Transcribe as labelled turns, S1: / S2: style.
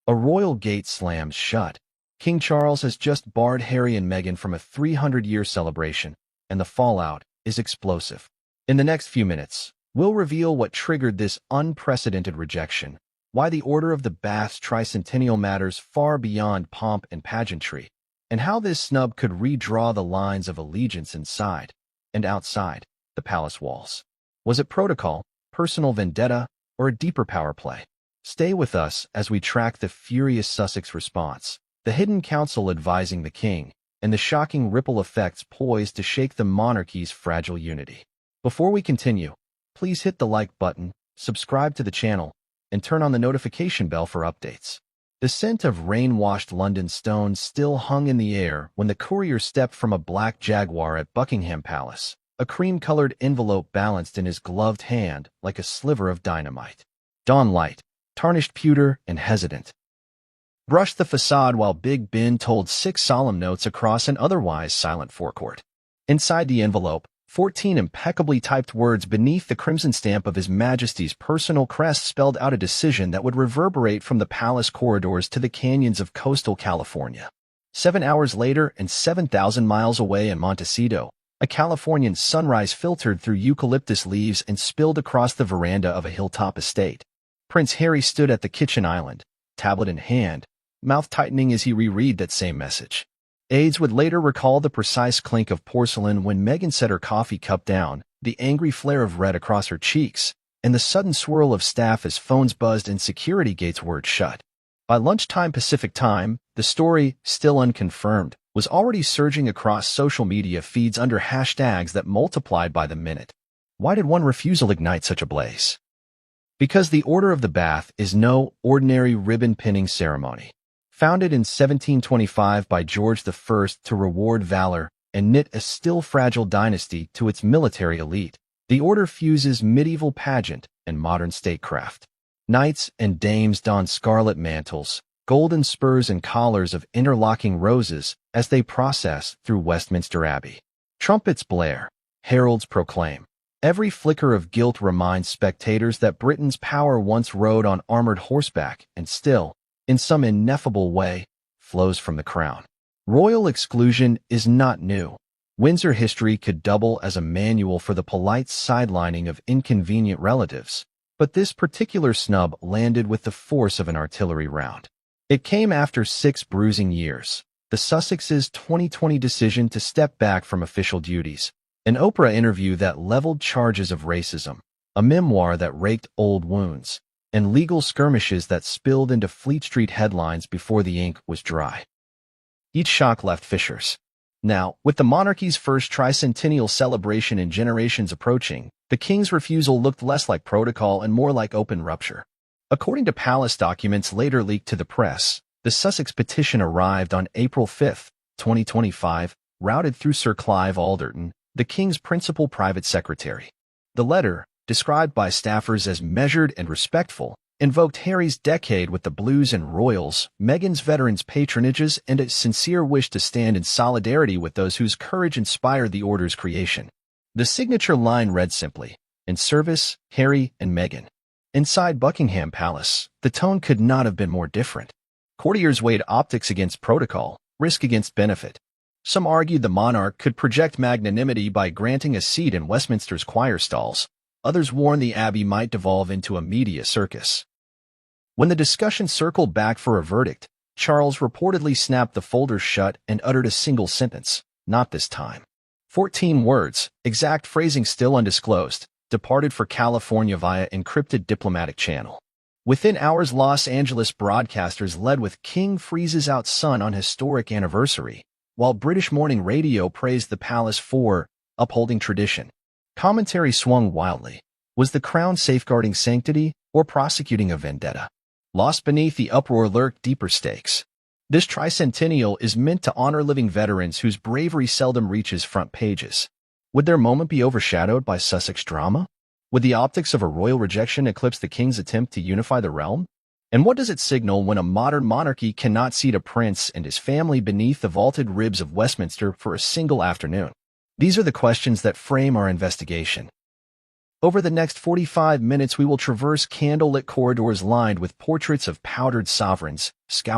S1: A royal gate slams shut. King Charles has just barred Harry and Meghan from a 300-year celebration, and the fallout is explosive. In the next few minutes, we'll reveal what triggered this unprecedented rejection, why the Order of the Bath's tricentennial matters far beyond pomp and pageantry, and how this snub could redraw the lines of allegiance inside and outside the palace walls. Was it protocol, personal vendetta, or a deeper power play? Stay with us as we track the furious Sussex response, the hidden counsel advising the king, and the shocking ripple effects poised to shake the monarchy's fragile unity. Before we continue, please hit the like button, subscribe to the channel, and turn on the notification bell for updates. The scent of rain-washed London stone still hung in the air when the courier stepped from a black Jaguar at Buckingham Palace, a cream-colored envelope balanced in his gloved hand like a sliver of dynamite. Dawn light, tarnished pewter, and hesitant, brushed the facade while Big Ben told 6 solemn notes across an otherwise silent forecourt. Inside the envelope, 14 impeccably typed words beneath the crimson stamp of His Majesty's personal crest spelled out a decision that would reverberate from the palace corridors to the canyons of coastal California. 7 hours later and 7,000 miles away in Montecito, a Californian sunrise filtered through eucalyptus leaves and spilled across the veranda of a hilltop estate. Prince Harry stood at the kitchen island, tablet in hand, mouth tightening as he reread that same message. Aides would later recall the precise clink of porcelain when Meghan set her coffee cup down, the angry flare of red across her cheeks, and the sudden swirl of staff as phones buzzed and security gates whirred shut. By lunchtime Pacific time, the story, still unconfirmed, was already surging across social media feeds under hashtags that multiplied by the minute. Why did one refusal ignite such a blaze? Because the Order of the Bath is no ordinary ribbon-pinning ceremony. Founded in 1725 by George I to reward valor and knit a still fragile dynasty to its military elite, the order fuses medieval pageant and modern statecraft. Knights and dames don scarlet mantles, golden spurs and collars of interlocking roses as they process through Westminster Abbey. Trumpets blare, heralds proclaim. Every flicker of gilt reminds spectators that Britain's power once rode on armored horseback and still, in some ineffable way, flows from the crown. Royal exclusion is not new. Windsor history could double as a manual for the polite sidelining of inconvenient relatives, but this particular snub landed with the force of an artillery round. It came after 6 bruising years, the Sussexes' 2020 decision to step back from official duties, an Oprah interview that leveled charges of racism, a memoir that raked old wounds, and legal skirmishes that spilled into Fleet Street headlines before the ink was dry. Each shock left fissures. Now, with the monarchy's first tricentennial celebration in generations approaching, the king's refusal looked less like protocol and more like open rupture. According to palace documents later leaked to the press, the Sussex petition arrived on April 5, 2025, routed through Sir Clive Alderton, the king's principal private secretary. The letter, described by staffers as measured and respectful, invoked Harry's decade with the Blues and Royals, Meghan's veterans' patronages, and a sincere wish to stand in solidarity with those whose courage inspired the order's creation. The signature line read simply, "In service, Harry and Meghan." Inside Buckingham Palace, the tone could not have been more different. Courtiers weighed optics against protocol, risk against benefit. Some argued the monarch could project magnanimity by granting a seat in Westminster's choir stalls. Others warned the Abbey might devolve into a media circus. When the discussion circled back for a verdict, Charles reportedly snapped the folder shut and uttered a single sentence, "Not this time." 14 words, exact phrasing still undisclosed, departed for California via encrypted diplomatic channel. Within hours, Los Angeles broadcasters led with "King freezes out son on historic anniversary," while British morning radio praised the palace for upholding tradition. Commentary swung wildly. Was the crown safeguarding sanctity or prosecuting a vendetta? Lost beneath the uproar lurked deeper stakes. This tricentennial is meant to honor living veterans whose bravery seldom reaches front pages. Would their moment be overshadowed by Sussex drama? Would the optics of a royal rejection eclipse the king's attempt to unify the realm? And what does it signal when a modern monarchy cannot seat a prince and his family beneath the vaulted ribs of Westminster for a single afternoon? These are the questions that frame our investigation. Over the next 45 minutes, we will traverse candlelit corridors lined with portraits of powdered sovereigns,